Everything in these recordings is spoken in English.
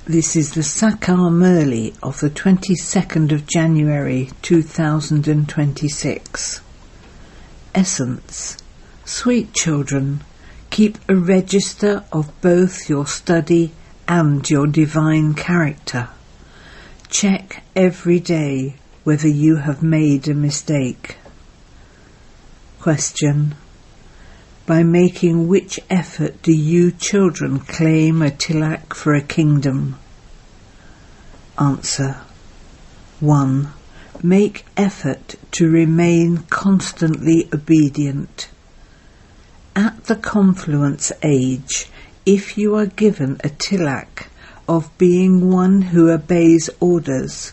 This is the Sakar Murli of the 22nd of January 2026. Essence. Sweet children, keep a register of both your study and your divine character. Check every day whether you have made a mistake. Question. By making which effort do you children claim a tilak for a kingdom? Answer. 1. Make effort to remain constantly obedient. At the confluence age, if you are given a tilak of being one who obeys orders,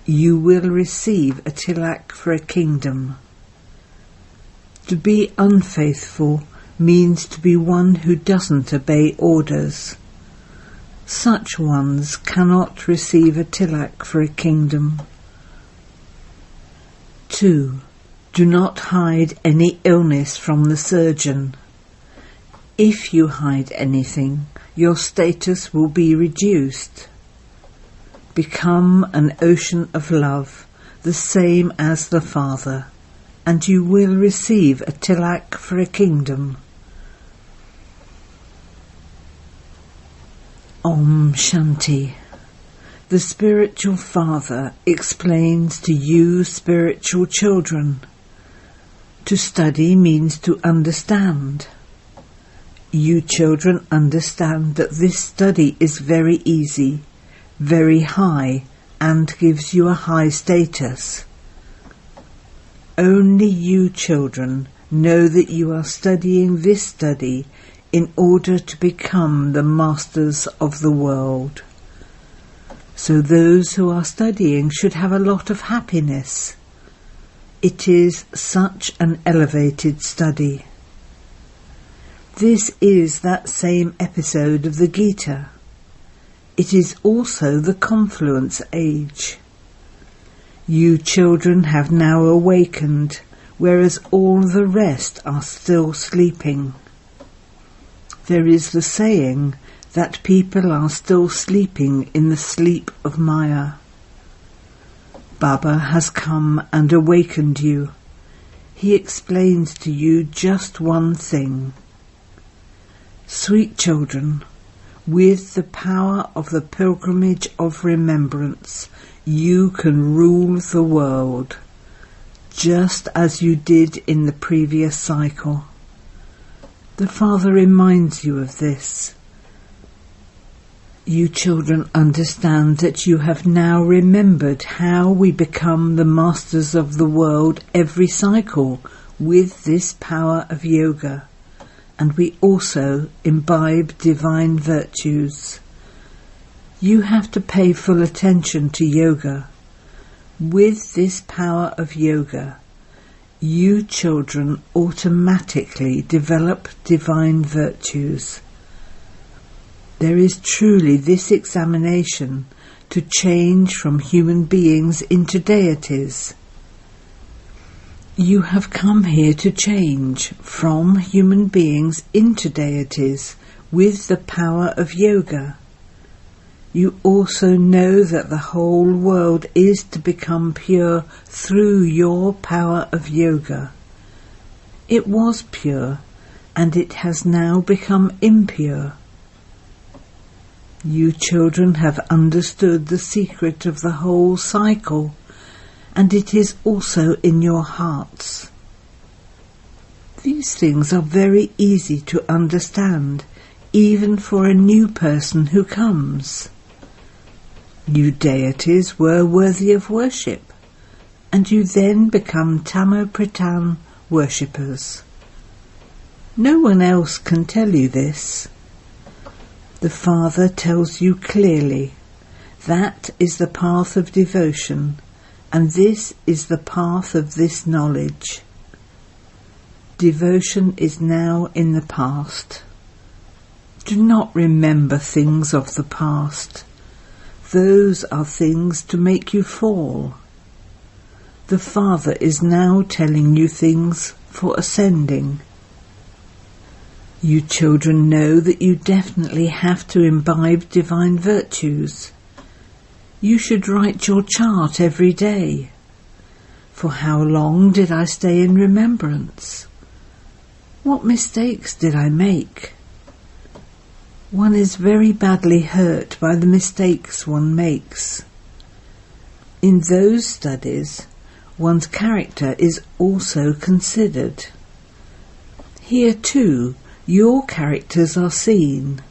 you will receive a tilak for a kingdom. To be unfaithful means to be one who doesn't obey orders. Such ones cannot receive a tilak for a kingdom. 2. Do not hide any illness from the surgeon. If you hide anything, your status will be reduced. Become an ocean of love, the same as the Father, and you will receive a tilak for a kingdom. Om Shanti. The spiritual Father explains to you spiritual children. To study means to understand. You children understand that this study is very easy, very high, and gives you a high status. Only you children know that you are studying this study in order to become the masters of the world. So those who are studying should have a lot of happiness. It is such an elevated study. This is that same episode of the Gita. It is also the confluence age. You children have now awakened, whereas all the rest are still sleeping. There is the saying that people are still sleeping in the sleep of Maya. Baba has come and awakened you. He explains to you just one thing. Sweet children, with the power of the pilgrimage of remembrance, you can rule the world, just as you did in the previous cycle. The Father reminds you of this. You children understand that you have now remembered how we become the masters of the world every cycle with this power of yoga, and we also imbibe divine virtues. You have to pay full attention to yoga. With this power of yoga, you children automatically develop divine virtues. There is truly this examination to change from human beings into deities. You have come here to change from human beings into deities with the power of yoga. You also know that the whole world is to become pure through your power of yoga. It was pure, and it has now become impure. You children have understood the secret of the whole cycle, and it is also in your hearts. These things are very easy to understand, even for a new person who comes. You deities were worthy of worship, and you then become Tamo-Pradhan worshippers. No one else can tell you this. The Father tells you clearly, that is the path of devotion, and this is the path of this knowledge. Devotion is now in the past. Do not remember things of the past. Those are things to make you fall. The Father is now telling you things for ascending. You children know that you definitely have to imbibe divine virtues. You should write your chart every day. For how long did I stay in remembrance? What mistakes did I make? One is very badly hurt by the mistakes one makes. In those studies, one's character is also considered. Here too, your characters are seen.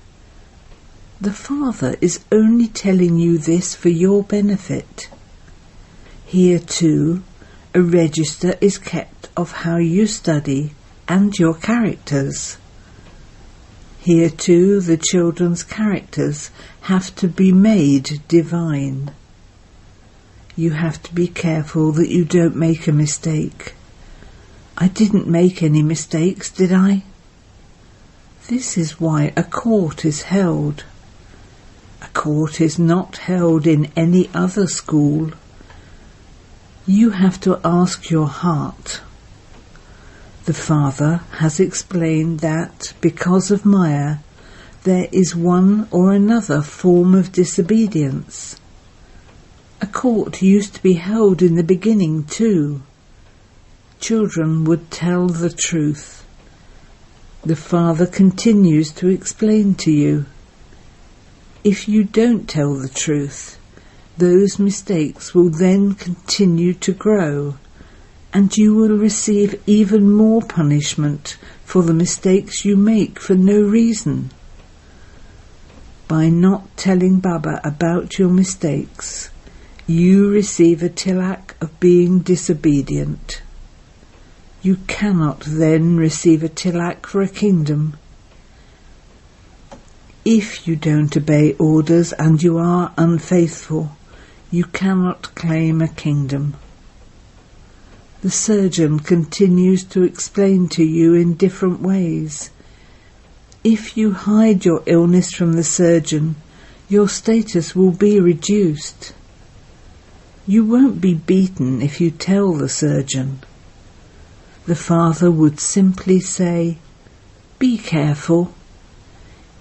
The Father is only telling you this for your benefit. Here too, a register is kept of how you study and your characters. Here too, the children's characters have to be made divine. You have to be careful that you don't make a mistake. I didn't make any mistakes, did I? This is why a court is held. A court is not held in any other school. You have to ask your heart. The Father has explained that because of Maya, there is one or another form of disobedience. A court used to be held in the beginning too. Children would tell the truth. The Father continues to explain to you. If you don't tell the truth, those mistakes will then continue to grow, and you will receive even more punishment for the mistakes you make for no reason. By not telling Baba about your mistakes, you receive a tilak of being disobedient. You cannot then receive a tilak for a kingdom. If you don't obey orders and you are unfaithful, you cannot claim a kingdom. The surgeon continues to explain to you in different ways. If you hide your illness from the surgeon, your status will be reduced. You won't be beaten if you tell the surgeon. The Father would simply say, "Be careful.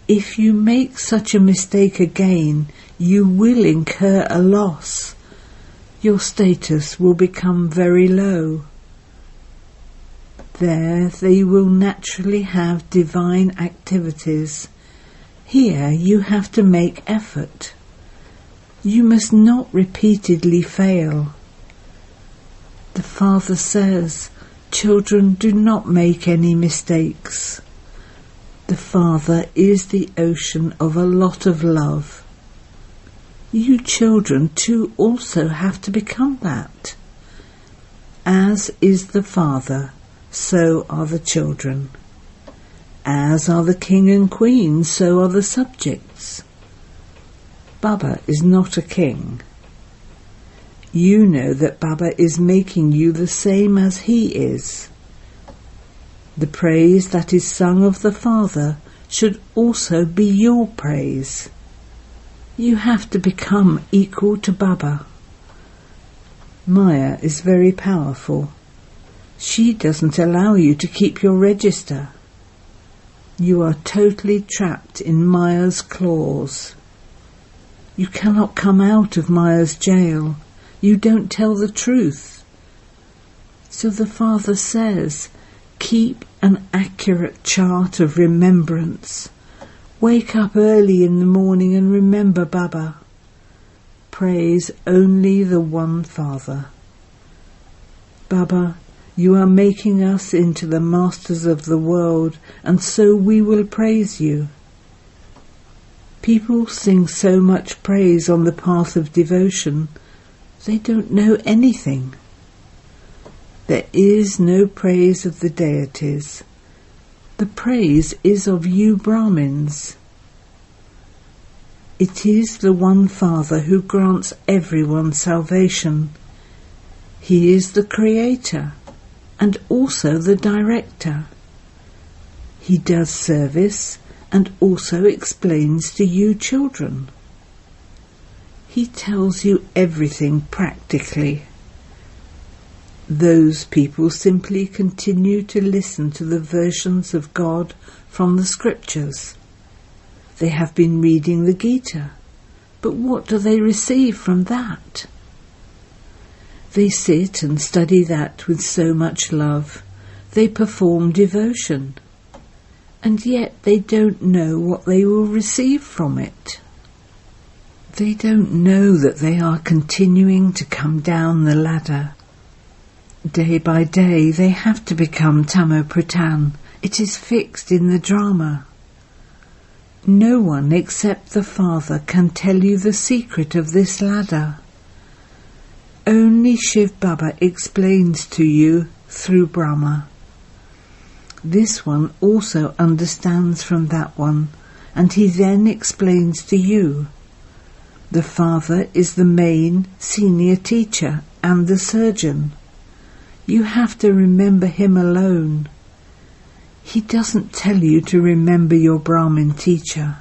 If you make such a mistake again, you will incur a loss. Your status will become very low. There they will naturally have divine activities. Here you have to make effort. You must not repeatedly fail." The Father says, "Children, do not make any mistakes." The Father is the ocean of a lot of love. You children too also have to become that. As is the Father, so are the children. As are the king and queen, so are the subjects. Baba is not a king. You know that Baba is making you the same as he is. The praise that is sung of the Father should also be your praise. You have to become equal to Baba. Maya is very powerful. She doesn't allow you to keep your register. You are totally trapped in Maya's claws. You cannot come out of Maya's jail. You don't tell the truth. So the Father says, keep an accurate chart of remembrance. Wake up early in the morning and remember Baba. Praise only the one Father. Baba, you are making us into the masters of the world, and so we will praise you. People sing so much praise on the path of devotion, they don't know anything. There is no praise of the deities. The praise is of you Brahmins. It is the one Father who grants everyone salvation. He is the Creator and also the Director. He does service and also explains to you children. He tells you everything practically. Those people simply continue to listen to the versions of God from the scriptures. They have been reading the Gita, but what do they receive from that? They sit and study that with so much love. They perform devotion, and yet they don't know what they will receive from it. They don't know that they are continuing to come down the ladder. Day by day they have to become Tamo Pradhan. It is fixed in the drama. No one except the Father can tell you the secret of this ladder. Only Shiv Baba explains to you through Brahma. This one also understands from that one, and he then explains to you. The Father is the main senior teacher and the surgeon. You have to remember him alone. He doesn't tell you to remember your Brahmin teacher.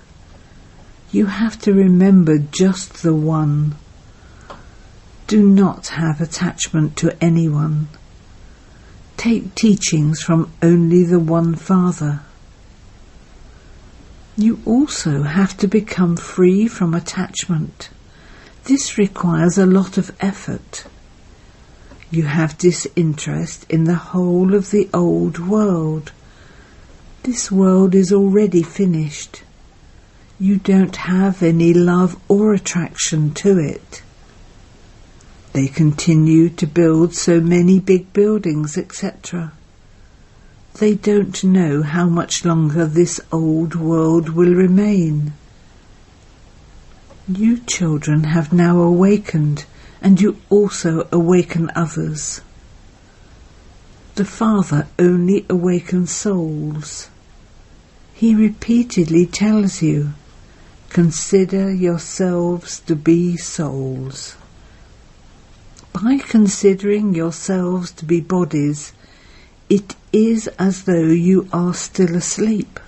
You have to remember just the one. Do not have attachment to anyone. Take teachings from only the one Father. You also have to become free from attachment. This requires a lot of effort. You have disinterest in the whole of the old world. This world is already finished. You don't have any love or attraction to it. They continue to build so many big buildings, etc. They don't know how much longer this old world will remain. You children have now awakened, and you also awaken others. The Father only awakens souls. He repeatedly tells you, consider yourselves to be souls. By considering yourselves to be bodies, it is as though you are still asleep.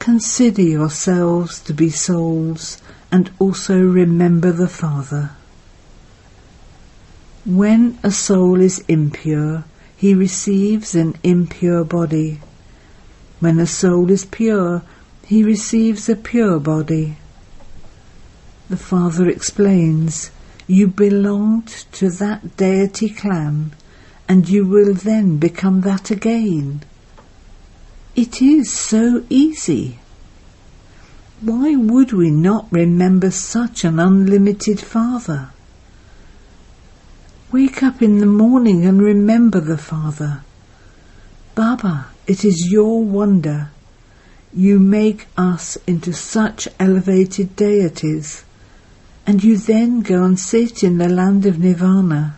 Consider yourselves to be souls and also remember the Father. When a soul is impure, he receives an impure body. When a soul is pure, he receives a pure body. The Father explains, you belonged to that deity clan, and you will then become that again. It is so easy. Why would we not remember such an unlimited Father? Wake up in the morning and remember the Father. Baba, it is your wonder. You make us into such elevated deities, and you then go and sit in the land of Nirvana.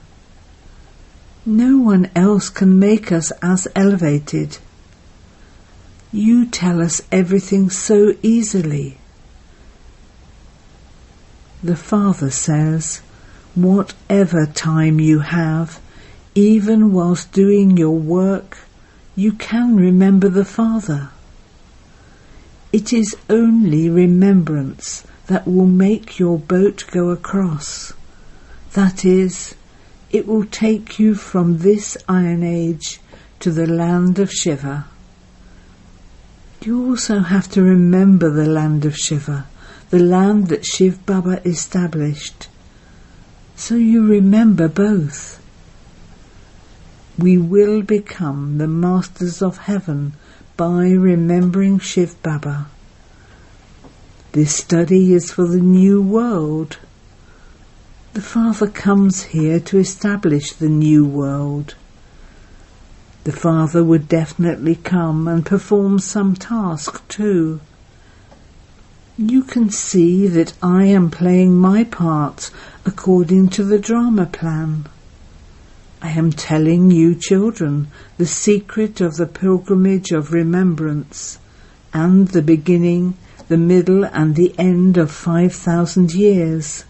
No one else can make us as elevated. You tell us everything so easily. The Father says, whatever time you have, even whilst doing your work, you can remember the Father. It is only remembrance that will make your boat go across. That is, it will take you from this Iron Age to the land of Shiva. You also have to remember the land of Shiva, the land that Shiv Baba established. So you remember both. We will become the masters of heaven by remembering Shiv Baba. This study is for the new world. The Father comes here to establish the new world. The Father would definitely come and perform some task too. You can see that I am playing my part according to the drama plan. I am telling you children the secret of the pilgrimage of remembrance and the beginning, the middle and the end of 5,000 years.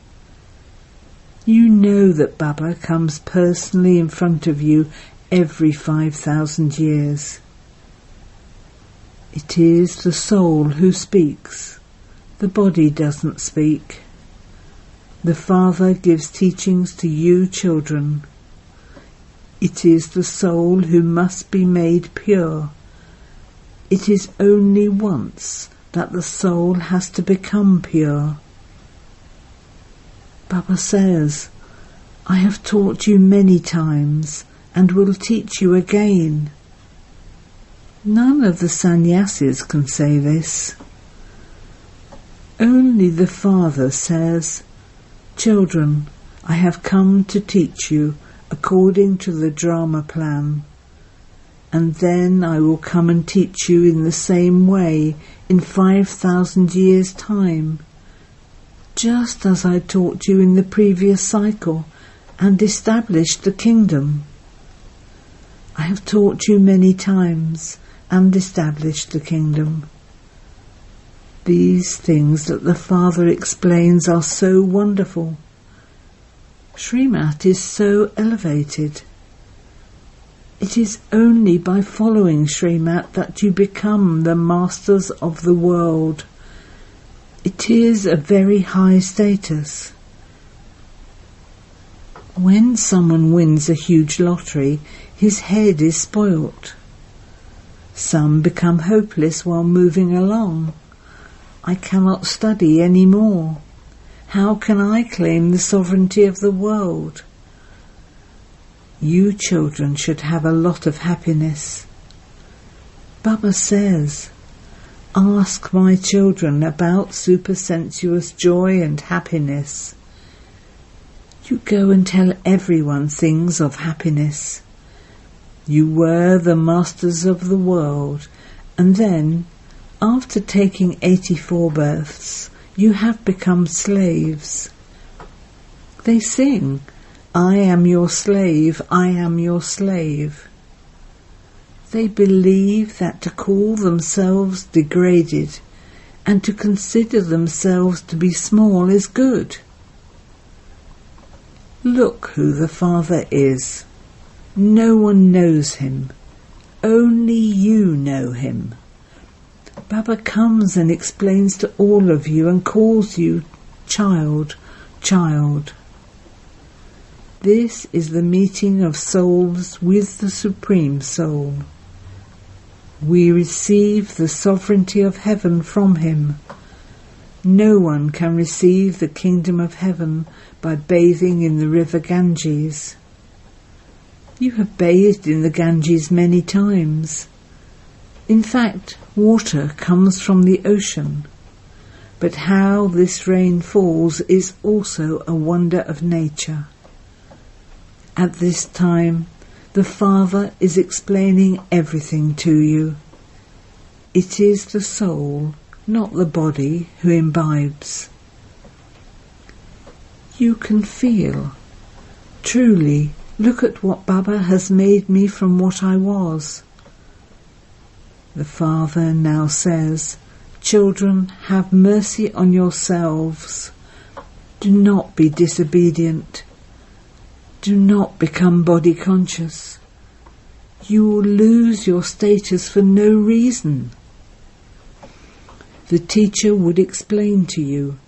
You know that Baba comes personally in front of you every 5,000 years. It is the soul who speaks. The body doesn't speak. The Father gives teachings to you children. It is the soul who must be made pure. It is only once that the soul has to become pure. Baba says, I have taught you many times and will teach you again. None of the sannyasis can say this. Only the Father says, Children, I have come to teach you according to the drama plan, and then I will come and teach you in the same way in 5,000 years' time, just as I taught you in the previous cycle and established the kingdom. I have taught you many times and established the kingdom. These things that the Father explains are so wonderful. Srimat is so elevated. It is only by following Srimat that you become the masters of the world. It is a very high status. When someone wins a huge lottery, his head is spoilt. Some become hopeless while moving along. I cannot study any more. How can I claim the sovereignty of the world? You children should have a lot of happiness. Baba says, ask my children about supersensuous joy and happiness. You go and tell everyone things of happiness. You were the masters of the world, and then, after taking 84 births, you have become slaves. They sing, I am your slave, I am your slave. They believe that to call themselves degraded and to consider themselves to be small is good. Look who the Father is. No one knows him. Only you know him. Baba comes and explains to all of you and calls you child, child. This is the meeting of souls with the Supreme Soul. We receive the sovereignty of heaven from him. No one can receive the kingdom of heaven by bathing in the river Ganges. You have bathed in the Ganges many times. In fact, water comes from the ocean, but how this rain falls is also a wonder of nature. At this time, the Father is explaining everything to you. It is the soul, not the body, who imbibes. You can feel. Truly, look at what Baba has made me from what I was. The Father now says, Children, have mercy on yourselves. Do not be disobedient. Do not become body conscious. You will lose your status for no reason. The teacher would explain to you.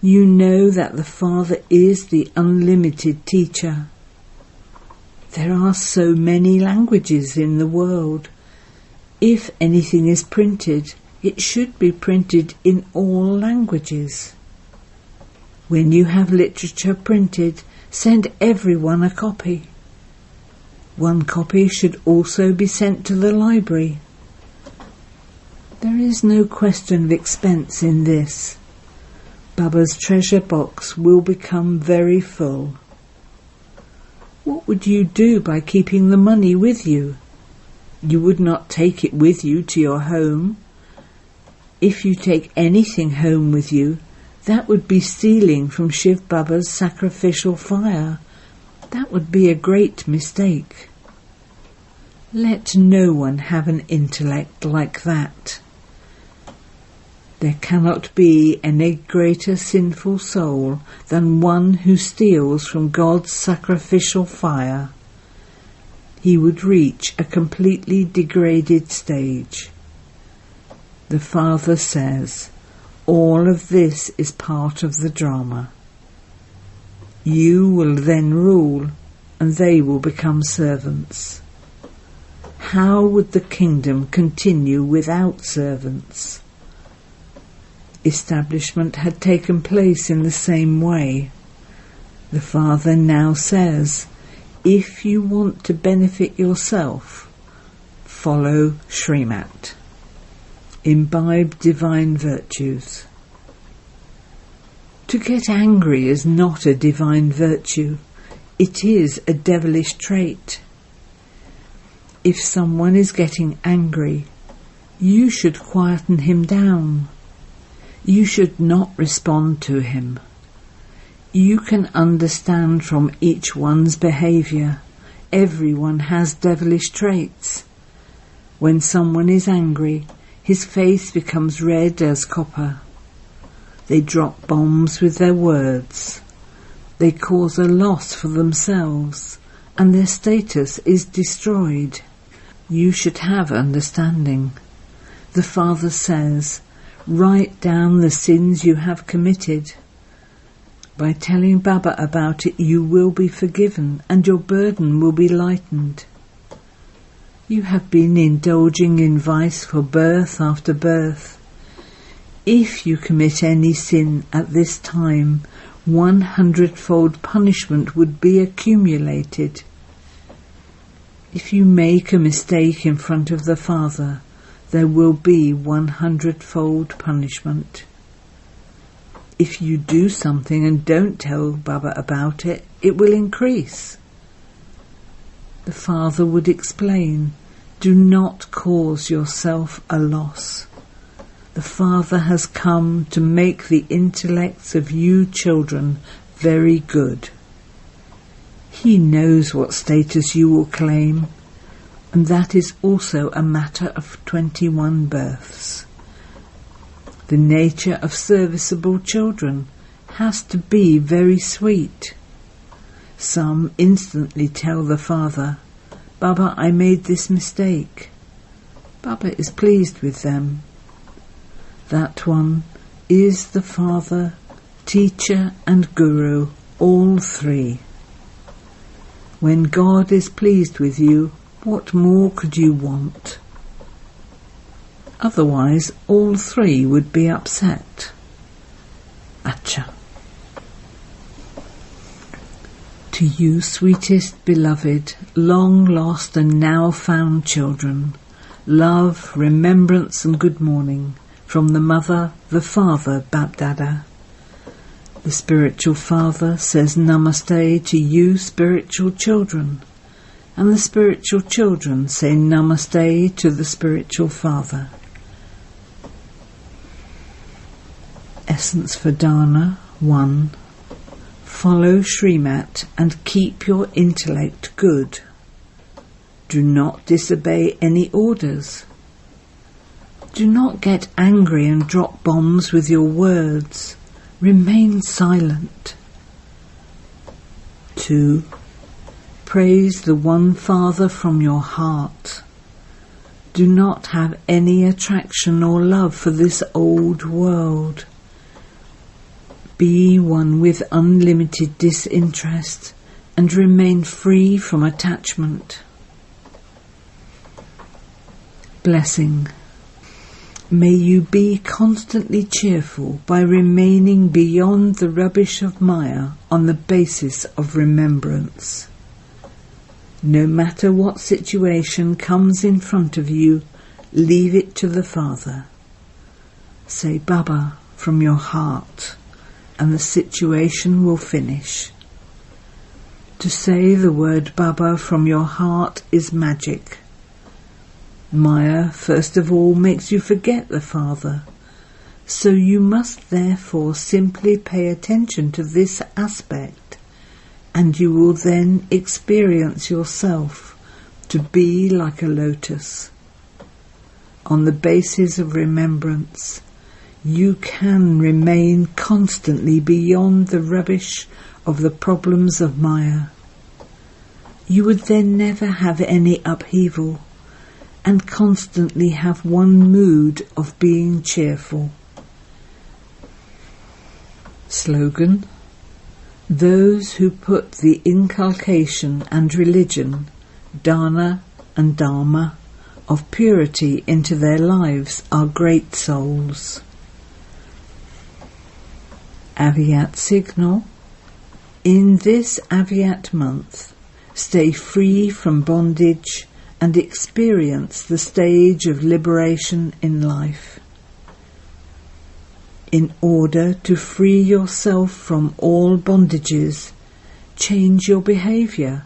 You know that the Father is the unlimited teacher. There are so many languages in the world. If anything is printed, it should be printed in all languages. When you have literature printed, send everyone a copy. One copy should also be sent to the library. There is no question of expense in this. Baba's treasure box will become very full. What would you do by keeping the money with you? You would not take it with you to your home. If you take anything home with you, that would be stealing from Shiv Baba's sacrificial fire. That would be a great mistake. Let no one have an intellect like that. There cannot be any greater sinful soul than one who steals from God's sacrificial fire. He would reach a completely degraded stage. The Father says, all of this is part of the drama. You will then rule, and they will become servants. how would the kingdom continue without servants? Establishment had taken place in the same way. The Father now says, if you want to benefit yourself, follow Srimat. Imbibe divine virtues. To get angry is not a divine virtue. It is a devilish trait. If someone is getting angry, you should quieten him down. You should not respond to him. You can understand from each one's behaviour. Everyone has devilish traits. When someone is angry, his face becomes red as copper. They drop bombs with their words. They cause a loss for themselves, and their status is destroyed. You should have understanding. The Father says, write down the sins you have committed. By telling Baba about it, you will be forgiven and your burden will be lightened. You have been indulging in vice for birth after birth. If you commit any sin at this time, 100-fold punishment would be accumulated. If you make a mistake in front of the Father, there will be 100-fold punishment. If you do something and don't tell Baba about it, it will increase. The Father would explain, do not cause yourself a loss. The Father has come to make the intellects of you children very good. He knows what status you will claim, and that is also a matter of 21 births. The nature of serviceable children has to be very sweet. Some instantly tell the Father, Baba, I made this mistake. Baba is pleased with them. That one is the Father, Teacher and Guru, all three. When God is pleased with you, what more could you want? Otherwise, all three would be upset. Acha. To you, sweetest beloved, long lost and now found children, love, remembrance and good morning from the Mother, the Father, Bapdada. The spiritual Father says Namaste to you, spiritual children, and the spiritual children say Namaste to the spiritual Father. Essence for Dharna 1. Follow Srimat and keep your intellect good. Do not disobey any orders. Do not get angry and drop bombs with your words. Remain silent. 2. Praise the One Father from your heart. Do not have any attraction or love for this old world. Be one with unlimited disinterest and remain free from attachment. Blessing. May you be constantly cheerful by remaining beyond the rubbish of Maya on the basis of remembrance. No matter what situation comes in front of you, leave it to the Father. Say Baba from your heart, and the situation will finish. To say the word Baba from your heart is magic. Maya, first of all, makes you forget the Father, so you must therefore simply pay attention to this aspect, and you will then experience yourself to be like a lotus. On the basis of remembrance, you can remain constantly beyond the rubbish of the problems of Maya. You would then never have any upheaval, and constantly have one mood of being cheerful. Slogan: those who put the inculcation and religion, dana and dharma, of purity into their lives are great souls. Avyat signal. In this Avyat month, stay free from bondage and experience the stage of liberation in life. In order to free yourself from all bondages, change your behaviour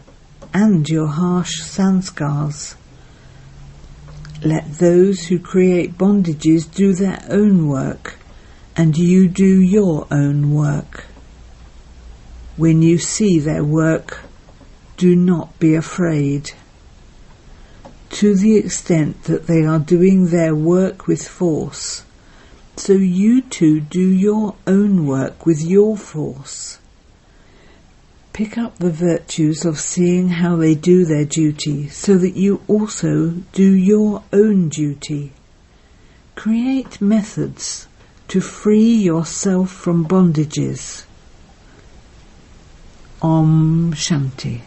and your harsh sanskars. Let those who create bondages do their own work, and you do your own work. When you see their work, do not be afraid. To the extent that they are doing their work with force, so you too do your own work with your force. Pick up the virtues of seeing how they do their duty, so that you also do your own duty. Create methods to free yourself from bondages. Om Shanti.